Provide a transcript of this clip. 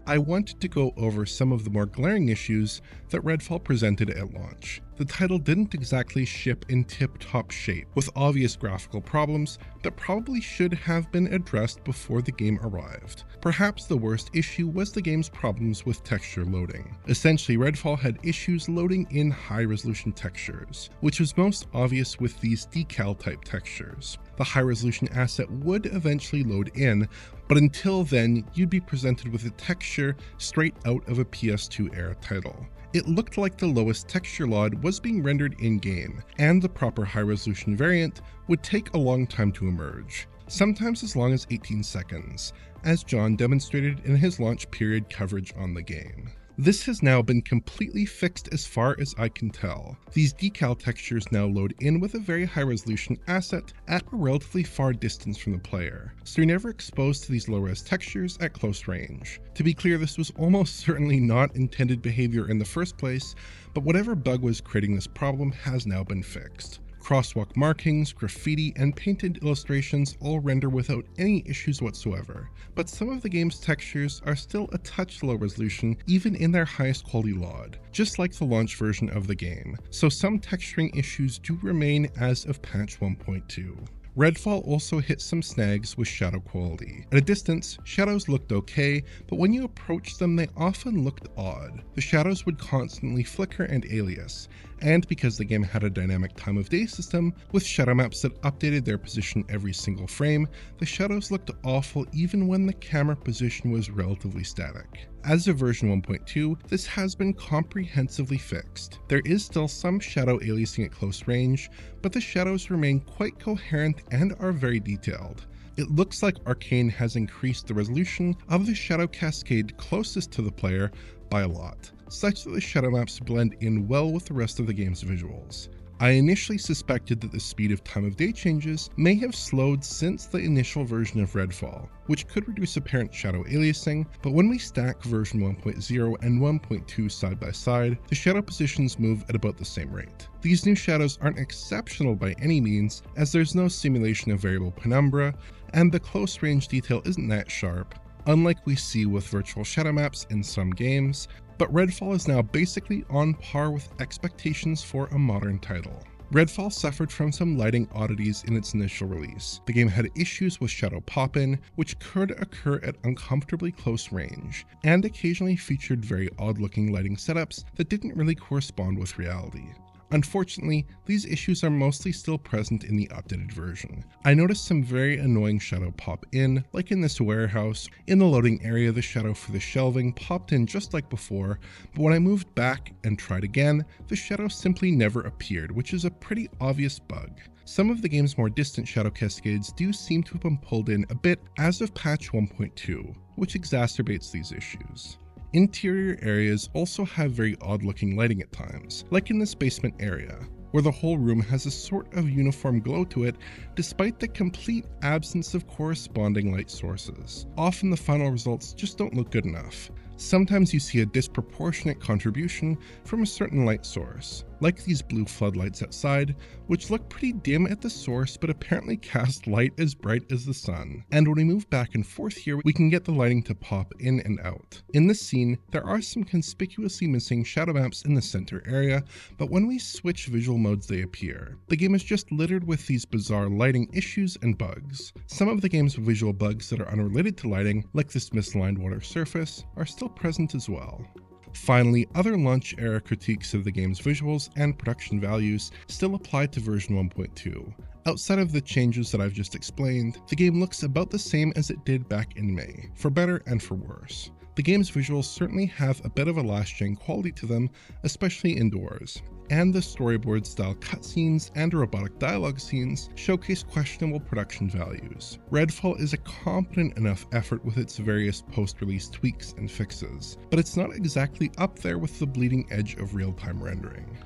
I wanted to go over some of the more glaring issues that Redfall presented at launch. The title didn't exactly ship in tip-top shape, with obvious graphical problems that probably should have been addressed before the game arrived. Perhaps the worst issue was the game's problems with texture loading. Essentially, Redfall had issues loading in high-resolution textures, which was most obvious with these decal-type textures. The high-resolution asset would eventually load in, but until then, you'd be presented with a texture straight out of a PS2-era title. It looked like the lowest texture load was being rendered in-game, and the proper high-resolution variant would take a long time to emerge, sometimes as long as 18 seconds, as John demonstrated in his launch period coverage on the game. This has now been completely fixed as far as I can tell. These decal textures now load in with a very high resolution asset at a relatively far distance from the player, so you're never exposed to these low-res textures at close range. To be clear, this was almost certainly not intended behavior in the first place, but whatever bug was creating this problem has now been fixed. Crosswalk markings, graffiti, and painted illustrations all render without any issues whatsoever, but some of the game's textures are still a touch low resolution even in their highest quality LOD, just like the launch version of the game, so some texturing issues do remain as of patch 1.2. Redfall also hit some snags with shadow quality. At a distance, shadows looked okay, but when you approached them they often looked odd. The shadows would constantly flicker and alias, and because the game had a dynamic time of day system, with shadow maps that updated their position every single frame, the shadows looked awful even when the camera position was relatively static. As of version 1.2, this has been comprehensively fixed. There is still some shadow aliasing at close range, but the shadows remain quite coherent and are very detailed. It looks like Arcane has increased the resolution of the shadow cascade closest to the player by a lot, such that the shadow maps blend in well with the rest of the game's visuals. I initially suspected that the speed of time of day changes may have slowed since the initial version of Redfall, which could reduce apparent shadow aliasing, but when we stack version 1.0 and 1.2 side by side, the shadow positions move at about the same rate. These new shadows aren't exceptional by any means, as there's no simulation of variable penumbra, and the close range detail isn't that sharp, unlike we see with virtual shadow maps in some games, but Redfall is now basically on par with expectations for a modern title. Redfall suffered from some lighting oddities in its initial release. The game had issues with shadow pop-in, which could occur at uncomfortably close range, and occasionally featured very odd-looking lighting setups that didn't really correspond with reality. Unfortunately, these issues are mostly still present in the updated version. I noticed some very annoying shadow pop-in, like in this warehouse. In the loading area, the shadow for the shelving popped in just like before, but when I moved back and tried again, the shadow simply never appeared, which is a pretty obvious bug. Some of the game's more distant shadow cascades do seem to have been pulled in a bit as of patch 1.2, which exacerbates these issues. Interior areas also have very odd-looking lighting at times, like in this basement area, where the whole room has a sort of uniform glow to it despite the complete absence of corresponding light sources. Often the final results just don't look good enough. Sometimes you see a disproportionate contribution from a certain light source, like these blue floodlights outside, which look pretty dim at the source but apparently cast light as bright as the sun. And when we move back and forth here, we can get the lighting to pop in and out. In this scene, there are some conspicuously missing shadow maps in the center area, but when we switch visual modes they appear. The game is just littered with these bizarre lighting issues and bugs. Some of the game's visual bugs that are unrelated to lighting, like this misaligned water surface, are still present as well. Finally, other launch-era critiques of the game's visuals and production values still apply to version 1.2. Outside of the changes that I've just explained, the game looks about the same as it did back in May, for better and for worse. The game's visuals certainly have a bit of a last-gen quality to them, especially indoors, and the storyboard-style cutscenes and robotic dialogue scenes showcase questionable production values. Redfall is a competent enough effort with its various post-release tweaks and fixes, but it's not exactly up there with the bleeding edge of real-time rendering.